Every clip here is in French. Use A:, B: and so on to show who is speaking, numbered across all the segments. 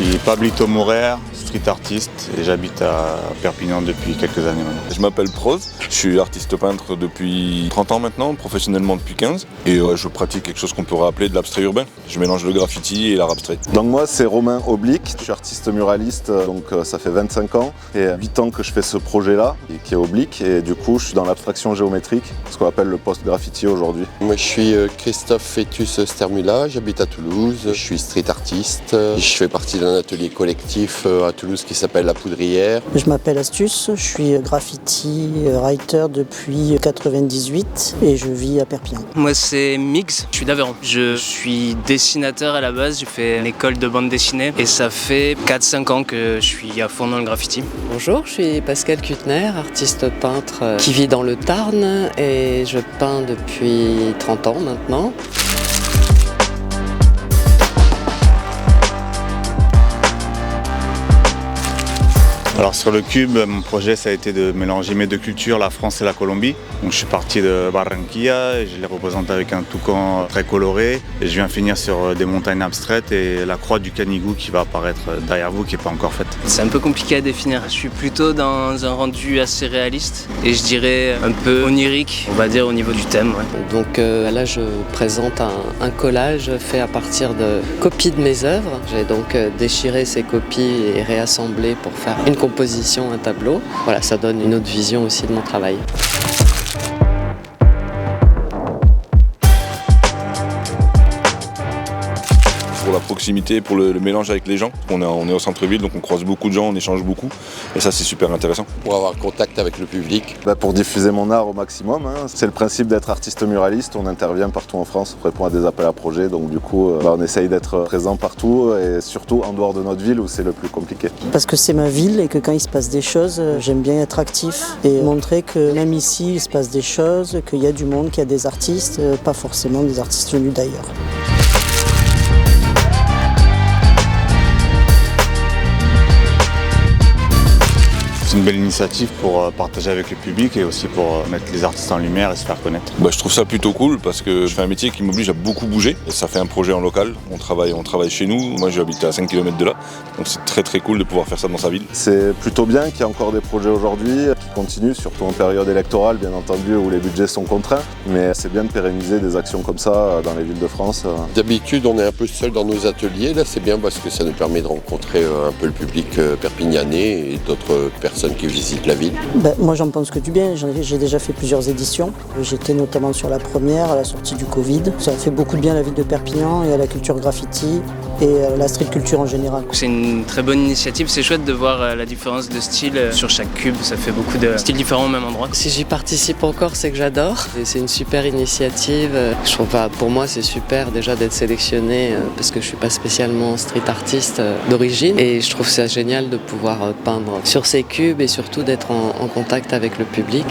A: suis Pablito Mourer, street artiste et j'habite à Perpignan depuis quelques années maintenant.
B: Je m'appelle Prose, je suis artiste peintre depuis 30 ans maintenant, professionnellement depuis 15. Et je pratique quelque chose qu'on pourrait appeler de l'abstrait urbain. Je mélange le graffiti et l'art abstrait.
C: Donc moi c'est Romain Oblique, je suis artiste muraliste, donc ça fait 25 ans et 8 ans que je fais ce projet-là, qui est Oblique, et du coup je suis dans l'abstraction géométrique, ce qu'on appelle le post-graffiti aujourd'hui.
D: Moi je suis Christophe Fétus Stermula, j'habite à Toulouse, je suis street artiste, je fais partie d'un atelier collectif à Toulouse qui s'appelle La Poudrière.
E: Je m'appelle Astuce, je suis graffiti writer depuis 98 et je vis à Perpignan.
F: Moi c'est Mix, je suis d'Aveyron. Je suis dessinateur à la base, j'ai fait une école de bande dessinée et ça fait 4-5 ans que je suis à fond dans le graffiti.
G: Bonjour, je suis Pascal Kuttner, artiste peintre qui vit dans le Tarn et je peins depuis 30 ans maintenant.
A: Alors sur le cube, mon projet ça a été de mélanger mes deux cultures, la France et la Colombie. Donc je suis parti de Barranquilla et je les représente avec un toucan très coloré. Et je viens finir sur des montagnes abstraites et la croix du Canigou qui va apparaître derrière vous, qui n'est pas encore faite.
F: C'est un peu compliqué à définir. Je suis plutôt dans un rendu assez réaliste et je dirais un peu onirique, on va dire au niveau du thème. Ouais.
G: Donc là je présente un collage fait à partir de copies de mes œuvres. J'ai donc déchiré ces copies et réassemblé pour faire une composition, un tableau. Voilà, ça donne une autre vision aussi de mon travail.
B: Pour la proximité, pour le mélange avec les gens. On est au centre-ville, donc on croise beaucoup de gens, on échange beaucoup. Et ça, c'est super intéressant.
D: Pour avoir contact avec le public.
C: Pour diffuser mon art au maximum, c'est le principe d'être artiste muraliste. On intervient partout en France, on répond à des appels à projets. Donc du coup, on essaye d'être présent partout et surtout en dehors de notre ville où c'est le plus compliqué.
E: Parce que c'est ma ville et que quand il se passe des choses, j'aime bien être actif et montrer que même ici, il se passe des choses, qu'il y a du monde, qu'il y a des artistes, pas forcément des artistes venus d'ailleurs.
A: C'est une belle initiative pour partager avec le public et aussi pour mettre les artistes en lumière et se faire connaître.
B: Je trouve ça plutôt cool parce que je fais un métier qui m'oblige à beaucoup bouger. Et ça fait un projet en local, on travaille chez nous. Moi j'habite à 5 km de là, donc c'est très cool de pouvoir faire ça dans sa ville.
C: C'est plutôt bien qu'il y ait encore des projets aujourd'hui qui continuent, surtout en période électorale bien entendu où les budgets sont contraints. Mais c'est bien de pérenniser des actions comme ça dans les villes de France.
D: D'habitude on est un peu seul dans nos ateliers, là c'est bien parce que ça nous permet de rencontrer un peu le public perpignanais et d'autres personnes qui visitent la ville.
E: Moi j'en pense que du bien, j'ai déjà fait plusieurs éditions. J'étais notamment sur la première à la sortie du Covid. Ça a fait beaucoup de bien à la ville de Perpignan et à la culture graffiti et à la street culture en général.
F: C'est une très bonne initiative, c'est chouette de voir la différence de style sur chaque cube, ça fait beaucoup de styles différents au même endroit.
G: Si j'y participe encore, c'est que j'adore. Et c'est une super initiative. Je trouve pour moi c'est super déjà d'être sélectionné parce que je suis pas spécialement street artiste d'origine et je trouve ça génial de pouvoir peindre sur ces cubes et surtout d'être en contact avec le public.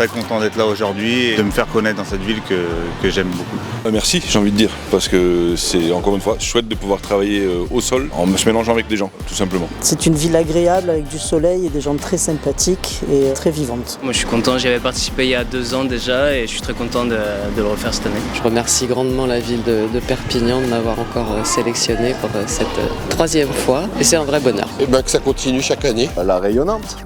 A: Je suis très content d'être là aujourd'hui et de me faire connaître dans cette ville que j'aime beaucoup.
B: Merci, j'ai envie de dire, parce que c'est encore une fois chouette de pouvoir travailler au sol en se mélangeant avec des gens, tout simplement.
E: C'est une ville agréable avec du soleil et des gens très sympathiques et très vivantes.
F: Moi je suis content, j'y avais participé il y a 2 ans déjà et je suis très content de le refaire cette année.
G: Je remercie grandement la ville de Perpignan de m'avoir encore sélectionné pour cette 3e fois et c'est un vrai bonheur.
D: Et que ça continue chaque année.
C: La rayonnante.